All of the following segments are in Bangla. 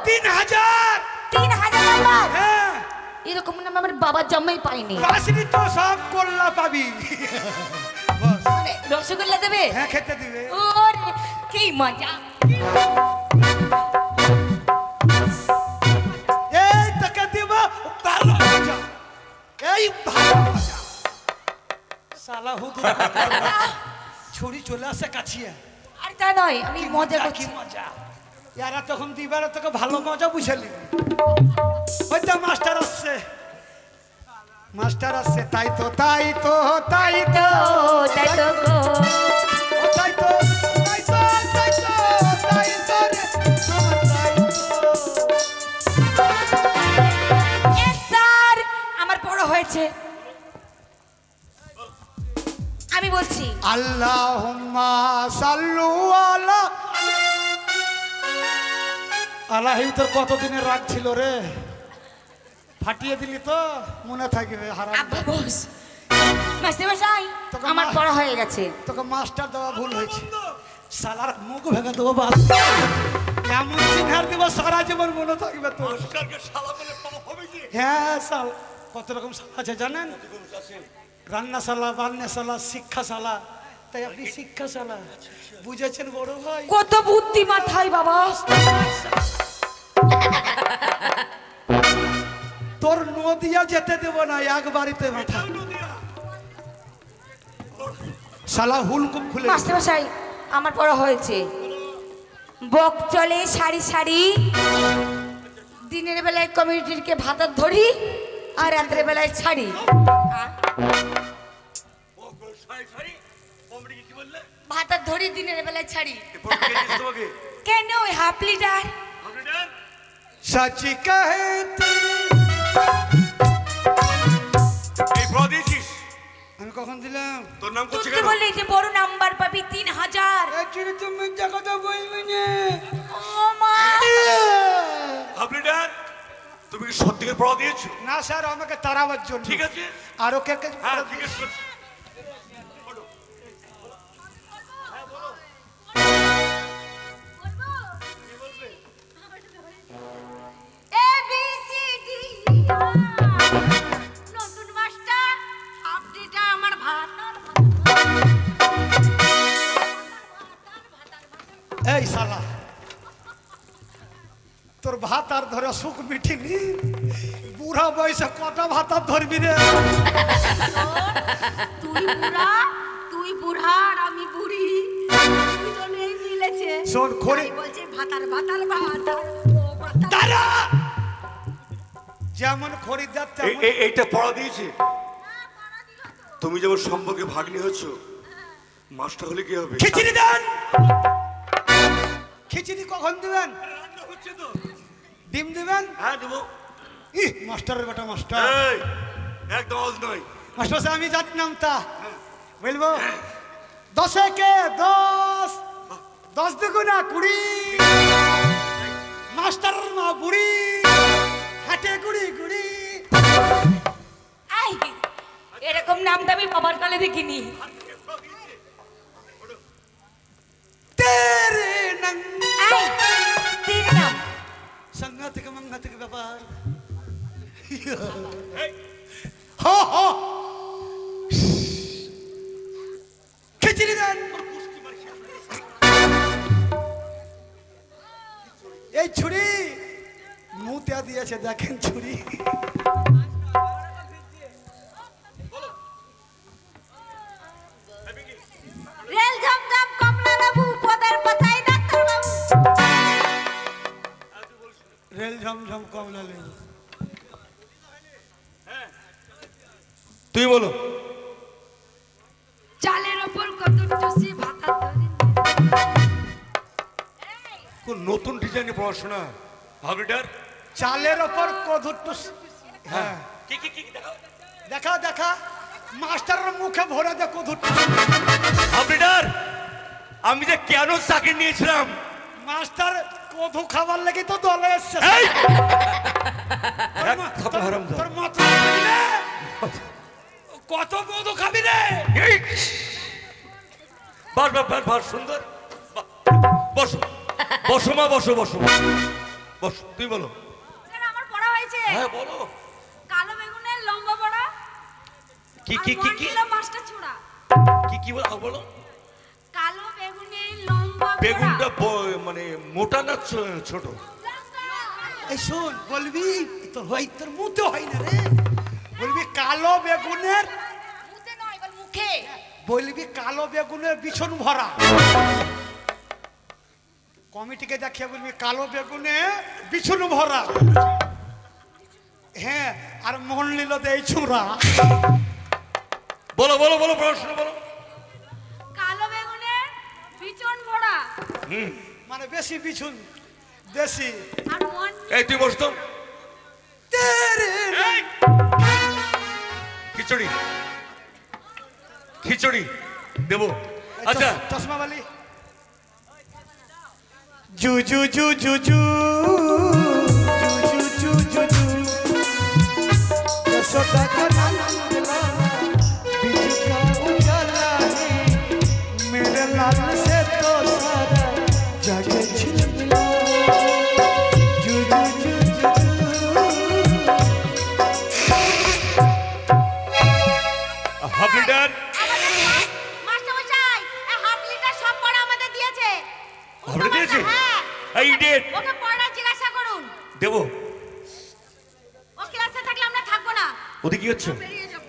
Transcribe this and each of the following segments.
3000। 3000 নাম্বার? হ্যাঁ, এরকম নাম্বার আমার বাবার জন্মই পাইনি। পাসনি তো সব গোল্লা পাবি। বস। মানে রসগোল্লা দেবে? হ্যাঁ, খেতে দিবে। ওরে কি মজা। এই তোকে দিব ভালো মজা, এই ভালো মজা। শালা হুদুর ছুরি চলে আসে কাছিয়া। আর তা নয়, আমি মজা কি করছি। মজা, ইয়ারা তখন দিবার তোকে ভালো মজা বুঝালি। ওই তো মাস্টার আসছে, মাস্টার আসছে। তাই তো তাই তো তাই তো তাই তো গো। ও তাই তো তাই তো তাই তো তাই তো রে আমার তাই তো। এ স্যার, আমার বড় হয়েছে। আমি বলছি আল্লাহুম্মা সাল্লু আলা। আল্লাহই তোর কতদিনের রাগ ছিল রে, ফাটিয়ে দিলি তো, মনে থাকবে হারাম। আব্বা বস। মাস্টার মশাই, তোকে আমার পড়া হয়ে গেছে। তোকে মাস্টার দেওয়া ভুল হয়েছে। শালার মুখ ভেঙে দেবো বাল, এমন চিন্হার দেবো সারা জীবন মনে থাকবে তোর। হ্যাঁ শাল, কত রকম শালা আছে জানেন? রান্না শালা, বান্না শালা, শিক্ষা শালা। তাই আপনি শিক্ষা শালা বুঝেছেন বড় ভাই? কত বুদ্ধি মাথায় বাবা। তোর নদিয়া যেতে দেবো না, এক বাড়িতে মাথা শালা হুলকুম খুলে। মাস্টার মশাই, আমার পড়া হয়েছে। বক চলে সারি সারি, দিনের বেলায় কমিউনিটিকে ভাতার ধরি, আর রাত্রে বেলায় ছাড়ি। ভাতার ধরি, দিনের বেলায় ছাড়ি। কেন ওই হাফ লিটার? सच कहते আমি কখন দিলাম? তোর নাম করছি তুই কেন? বললি যে বড় নাম্বার পাবি 3000। একচুয়ালি তুমি যা কথা বলবি না। ও মা, আপনিটার তুমি কি সত্যিকার পড়া দিয়েছো? না স্যার, আমাকে তাড়াবার জন্য। ঠিক আছে, আর ওকে হ্যাঁ জিজ্ঞেস করছি। A B C D. নতুন মাস্টার, আপনিটা আমার ভাতার। এই শালা, তোর ভাত আর ধরে সুখ মিটিনি, বুড়া বয়সে কটা ভাত আর ধরবি রে? তুই বুড়া আর আমি বুড়ি, দুজনেই মিলেছে। শোন খড়ি, তাই বলছে ভাতার ভাতার ভাতার। দাঁড়া, যেমন খরিদ্দার তেমন। এইটা পড়া দিয়েছে। তুমি যেমন সম্পর্কে ভাগ্নি হচ্ছ, মাস্টার হলে কি হবে? খিচুড়ি দেন। খিচুড়ি কখন দিবেন? রান্না হচ্ছে তো। ডিম দিবেন? হ্যাঁ দেবো। ইহ, মাস্টারের বেটা মাস্টার। এই একদম আওয়াজ নয়। মাস্টার সাহেব, আমি জানতাম তা বলবো। 10 কে 10, 10 দুগুণা 20। মাস্টার মা বুড়ি, হাটে গুড়ি গুড়ি। আই, এরকম নামটা আমি বাবার কালে দেখিনি। তেরে নং আই, তিন নাম। সংঘাতিক মঙ্গাতিক ব্যাপার। এই, হো হো, খিচুড়ি দেন। এই ছুরি মুতে দিয়েছে, দেখেন ছুরি। রেল ঝমঝম কমলা লেবু পদের পাতায় ডাক্তার বাবু। রেল ঝমঝম কমলা লেবু। তুই বলো। চালের ওপর কত টুসি ভাতার ধরি। কোন নতুন ডিজাইনে পড়াশোনা? আপনিটার চালের ওপর কদুট্টু। হ্যাঁ, কি কি কি দেখাও। দেখা দেখা মাস্টারের মুখে ভরে দে কদুট্টু। আপনিটার আমি যে কেন চাকরি নিয়েছিলাম, মাস্টার কদু খাবার লেগে তো দলে এসছে। এই! তোর এক থাপ্পড় হারামজাদা। তোর মাথা খাবি রে? কত কদু খাবি রে? এই! বাস বাস বাস বাস, সুন্দর। বাহ, বসো বসো মা, বসো বসো। বস তুই বলো। স্যার আমার পড়া হয়েছে। হ্যাঁ বলো। কালো বেগুনের লম্বা বড়া। কি কি কি কি মাছটা ছোড়া। কি বলো বলো। কালো বেগুনের লম্বা বড়া। বেগুনটা মানে মোটা না ছোট? এই শোন বলবি, তোর হয় তোর মুতে হয় না রে, বলবি কালো বেগুনের, মুখে নয় বল মুখে। বলবি কালো বেগুনের বিছন ভরা। কমিটিকে দেখিয়ে বলবি কালো বেগুনে বিছন ভরা। হ্যাঁ, আর মন নিল দেই ছুরা। বলো বলো বলো প্রশ্ন বলো। কালো বেগুনের বিচন ভরা। মানে বেশি বিছুন দেশি। আর মন এই তুই বস তো। তেরে এই! খিচুড়ি খিচুড়ি দেবো। আচ্ছা চশমা বালি। জু জু জু জু জু জু জু জু জু যশোদা का नंद लाला बीच का उजाला है मेरे लाल से तो सारा जग झिलमिला जू जू जू जू হাফ লিটার। মাস্টার মশাই এই হাফ লিটার সব পড়া আমাদের দিয়েছে। হাফ দিয়েছে? হ্যাঁ। এই ডেট ওকে পড়া জিজ্ঞাসা করুন। দেবো। ও ক্লাসে থাকলে আমরা থাকবো না। ওদিকে কি হচ্ছে বেরিয়ে যাবো।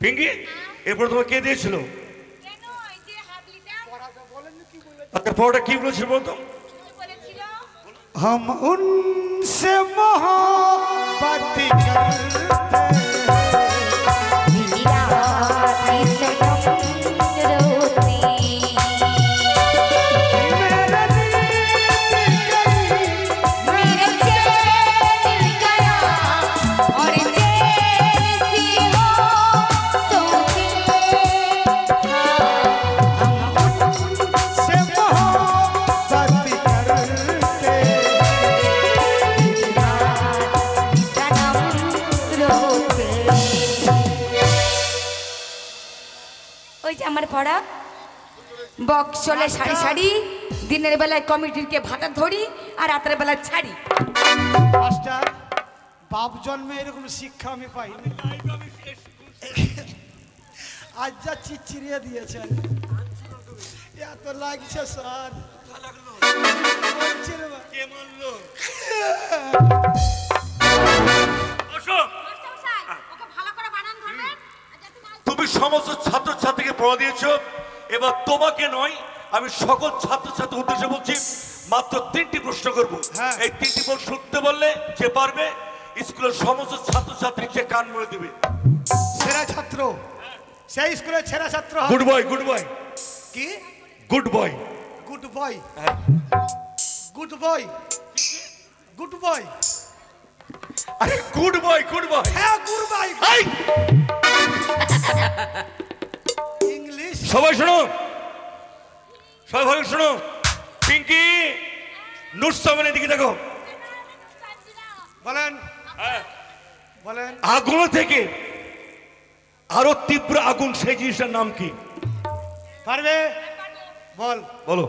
পিঙ্কি? এরপর তোমার কে দিয়েছিল? কেন এই যে হাফ লিটার আচ্ছা পড়াটা কি বলেছিল বলতো? কি বলেছিল? हम उनसे मोहब्बत करते मेरे दिल से मोहब्बत करते ওই যে আমার পড়া, বক্স চলে সারি সারি, দিনের বেলায় কমিটিরকে ভাটা ধরি আর রাতের বেলায় ছাড়ি। মাস্টার, বাপ জন্মে এরকম শিক্ষা আমি পাইনি। আজ যা চিচিরিয়ে দিয়েছেন, এত লাগছে স্যার। বলছি রে বা- কে মারলো? মাস্টার মশাই ওকে ভালো করে বানান ধরবেন। আর যাতে না তুমি সমস্ত ছাত্রছাত্রীকে পড়া দিয়েছো, এবার তোমাকে নয় আমি সকল ছাত্রছাত্রী উদ্দেশ্যে বলছি, মাত্র 3টি প্রশ্ন করব। হ্যাঁ। এই 3টি প্রশ্ন উত্তর বললে যে পারবে স্কুলের সমস্ত ছাত্রছাত্রীকে কান মরে দিবে। সেরা ছাত্র, সেই স্কুলের সেরা ছাত্র হবে। গুড বয় গুড বয় কি good boy. Good boy, good boy, good boy. আরে গুড বয় গুড বয়। হ্যাঁ গুড বয়। এই ইংলিশ সবাই শোনো, সবাই ভালো শোনো। পিঙ্কি নুরসামানের দিকে দেখো। বলেন, হ্যাঁ। বলেন। আগুন থেকে আরো তীব্র আগুন, সেই জিনিসটার নাম কি? পারবে? বল। বলো।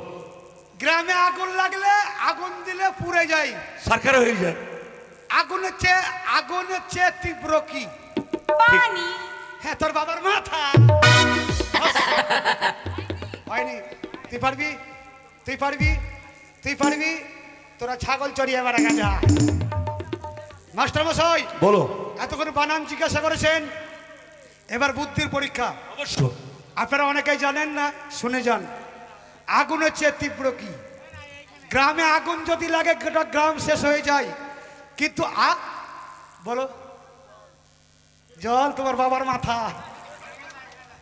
গ্রামে আগুন লাগলে আগুন দিলে পুড়ে যায়। সরকার হয়ে যায়। আগুনের চেয়ে তীব্র কি? পানি। হ্যাঁ, তোর বাবার মাথা। হয়নি? তুই পারবি, তুই পারবি, তুই পারবি। তোরা ছাগল চড়িয়ে বেড়া গেছা। মাস্টার মশাই বলো। এতক্ষণ বানান জিজ্ঞাসা করেছেন, এবার বুদ্ধির পরীক্ষা। অবশ্য আপনারা অনেকেই জানেন না, শুনে যান। আগুনের চেয়ে তীব্র কি? গ্রামে আগুন যদি লাগে গোটা গ্রাম শেষ হয়ে যায়, কিন্তু বলো। জল তোমার বাবার মাথা।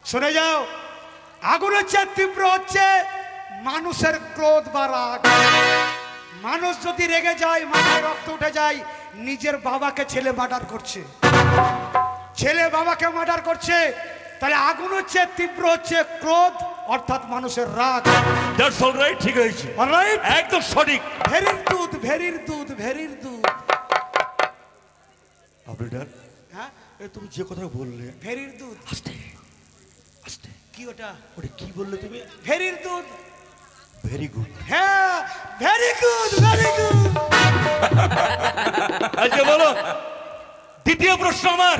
শুনে যাও, আগুনের চেয়ে তীব্র হচ্ছে মানুষের ক্রোধ বা রাগ। মানুষ যদি রেগে যায়, মাথায় রক্ত উঠে যায়, নিজের বাবাকে ছেলে মার্ডার করছে, ছেলে বাবাকে মার্ডার করছে, তাহলে আগুনের চেয়ে তীব্র হচ্ছে ক্রোধ, অর্থাৎ মানুষের রাগ। দ্যাটস অলরাইট, ঠিক হয়েছে। অলরাইট, একদম সঠিক। ভেরির দুধ, ভেরির দুধ, ভেরির দুধ। আপডেটার, হ্যাঁ, তুমি যে কথা বললে, ভেরির দুধ। আস্তে আস্তে। কি ওটা? ওটা কি বললে তুমি? ভেরির দুধ। Very good. হ্যাঁ, ভেরি গুড, ভেরি গুড। আমার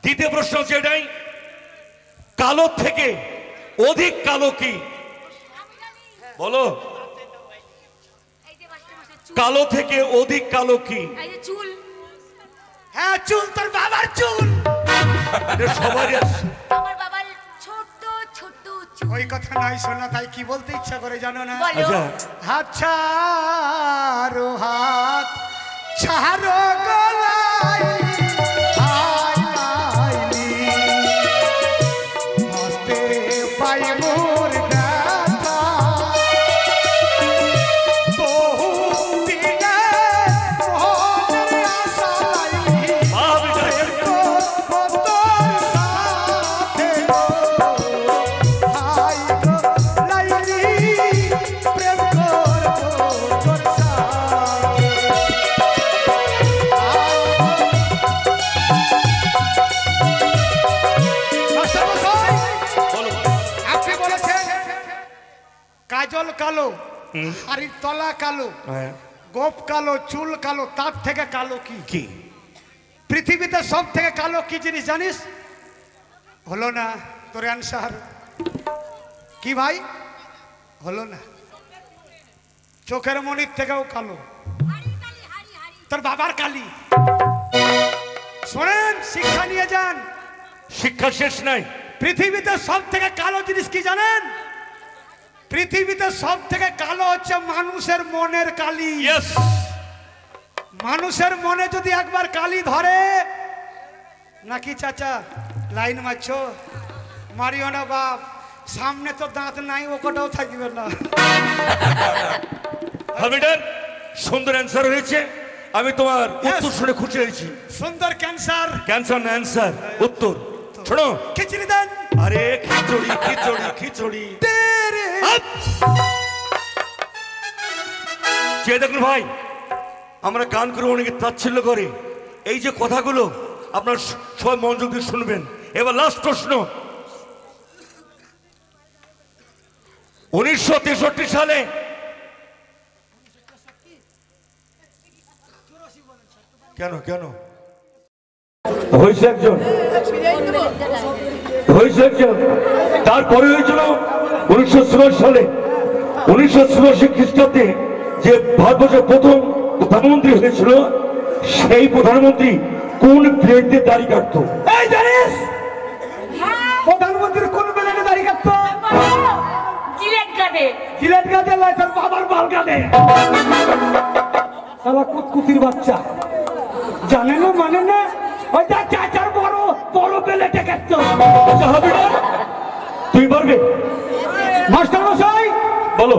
দ্বিতীয় প্রশ্ন হচ্ছে এটাই, কালো থেকে অধিক কালো কি? বলো। এই যে মাস্টারমশাই, চুল। কালো থেকে অধিক কালো কি? এই যে চুল। হ্যাঁ চুল, তোর বাবার চুল। এটা সবারই আছে। আমার বাবার ছোট ছোট চুল। ওই কথা নাই শোনা, তাই কি বলতে ইচ্ছা করে জানো না? বলো। আচ্ছা, হাত ছাড়ো, হাত ছাড়ো গলায় আইলি, হস্তে পাই মোর ব্যথা, বহু দিনে মনের আশা লাইলি, বন্ধুর সাথে হাই গো লাইলি, প্রেম করবো তোর সাথে। মাস্টারমশাই, বলো। আপনি বলেছেন কাজল কালো, হাড়ির তলা কালো, হ্যাঁ, গোপ কালো, চুল কালো, তার থেকে কালো কি? কি? পৃথিবীতে সব থেকে কালো কি জিনিস জানিস? হলো না তোর অ্যান্সার কি ভাই? হলো না। চোখের মনির থেকেও কালো, হাড়ি কালি, হাড়ি হাড়ি। তোর বাবার কালি। শোনেন, শিক্ষা নিয়ে যান। শিক্ষা শেষ নাই। পৃথিবীতে সব থেকে কালো জিনিস কি জানেন? পৃথিবীতে সব থেকে কালো হচ্ছে মানুষের মনের কালি। ইয়েস। মানুষের মনে যদি একবার কালি ধরে, নাকি চাচা লাইন মারছো? মারিও না বাপ, সামনে তো দাঁত নাই, ও কটাও থাকবে না। হামিদার সুন্দর অ্যান্সার হয়েছে। আমি তোমার উত্তর শুনে খুশি হয়েছি। সুন্দর ক্যান্সার। ক্যান্সার না অ্যান্সার, উত্তর শোনো। খিচড়ি দেন। আরে খিচুড়ি খিচুড়ি খিচুড়ি। তেরে। যে দেখুন ভাই, আমরা গান করে অনেকে তাচ্ছিল্য করে, এই যে কথাগুলো আপনার সবাই মনোযোগ দিয়ে শুনবেন। এবার লাস্ট প্রশ্ন। 1963 সালে কেন কেন হয়েছে একজন, হয়েছে একজন, তারপরে হয়েছিল 1986 সালে। 1986 খ্রিস্টাব্দে যে ভারতবর্ষের প্রথম প্রধানমন্ত্রী হয়েছিল, সেই প্রধানমন্ত্রী কোন ব্লেডে দাড়ি কাটতো? এই জানিস? প্রধানমন্ত্রী কোন বেলাতে দাড়ি কাটতো? জিলেট কাটে। জিলেট গাছে লাই, তোর বাবার বাল কাটে। শালা কুতকুতির বাচ্চা, জানে না মানে না, ওইটা চাচার বড় বড় বেলেটে কাটতো। আচ্ছা হবে না, তুই পারবে? মাস্টার মশাই বলো।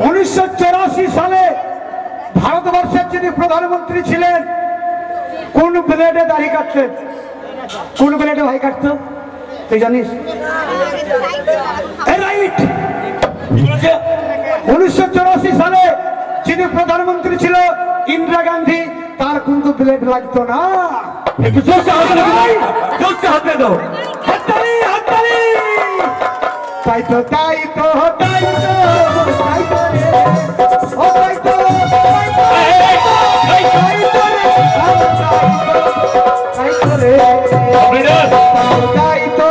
1984 সালে ভারতবর্ষের যিনি প্রধানমন্ত্রী ছিলেন, কোন ব্লেডে দাড়ি কাটতেন? কোন ব্লেডে ভাই কাটতো তুই জানিস? রাইট। কি বলেছে? 1984 সালে যিনি প্রধানমন্ত্রী ছিল ইন্দিরা গান্ধী, তার কিন্তু ব্লেড লাগতো না। একটু জোরসে হাত দাও ভাই, জোরসে হাত দাও। হাততালি, হাততালি। তাই তো তাই তো তাই তো তাই তো রে, ও তাই তো তাই তো তাই তো রে, তাই তো রে, তাই তো।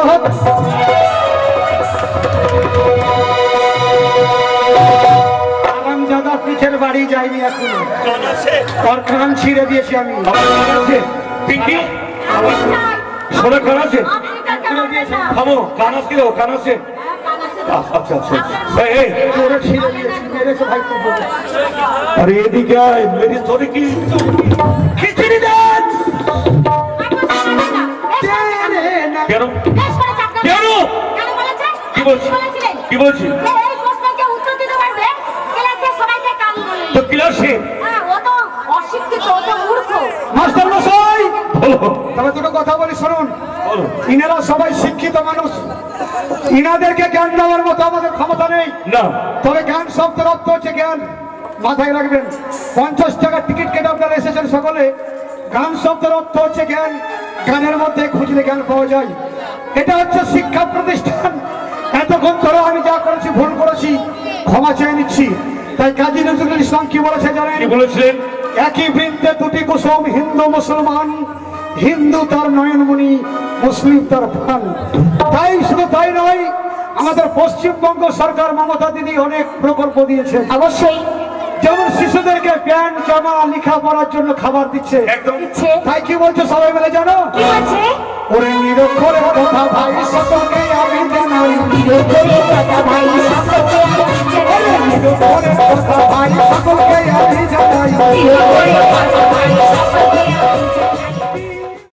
আরামজাদা পিঠের বাড়ি যায়নি এখনো, কান আছে? তার কান ছিঁড়ে দিয়েছি আমি। আমার কান আছে? পিঙ্কি শোনা কান আছে? থামো, কান আছে? ও কান আছে? আচ্ছা আচ্ছা। এই, এই, ওরে ছিঁড়ে দিয়েছি, মেরেছে ভাই খুব বলে। আরে এদিকে আয়, মেরি তোরে কি খিচুড়ি দেন। তেরে না। কেন কেন কি বলছি কি বলছি? তো ক্লাসে মাস্টার মশাই, বলো তবে দুটো কথা বলি শুনুন। বলো। ইনারা সবাই শিক্ষিত মানুষ, ইনাদেরকে জ্ঞান দেওয়ার মতো আমাদের ক্ষমতা নেই। না, তবে জ্ঞান শব্দের অর্থ হচ্ছে জ্ঞান, মাথায় রাখবেন। 50 টাকার টিকিট কেটে আপনারা এসেছেন সকলে। জ্ঞান শব্দের অর্থ হচ্ছে জ্ঞান, জ্ঞানের মধ্যে খুঁজলে জ্ঞান পাওয়া যায়। এটা হচ্ছে শিক্ষা প্রতিষ্ঠান। এতক্ষণ ধরে আমি যা করেছি ভুল করেছি, ক্ষমা চেয়ে নিচ্ছি। তাই কাজী নজরুল ইসলাম কি বলেছে জানেন? কি বলেছিলেন? একই বৃন্তে দুটি কুসুম, হিন্দু মুসলমান, হিন্দু তার নয়নমণি, মুসলিম তার প্রাণ। তাই শুধু তাই নয়, আমাদের পশ্চিমবঙ্গ সরকার মমতা দিদি অনেক প্রকল্প দিয়েছে। অবশ্যই যেমন শিশুদেরকে প্যান্ট জামা লেখা পড়ার জন্য খাবার দিচ্ছে। একদম দিচ্ছে। তাই কি বলছে সবাই মিলে জানো? কি বলছে? ওরে নিরক্ষরের কথা ভাই সকলকে আমি জানাই, নিরক্ষরের কথা ভাই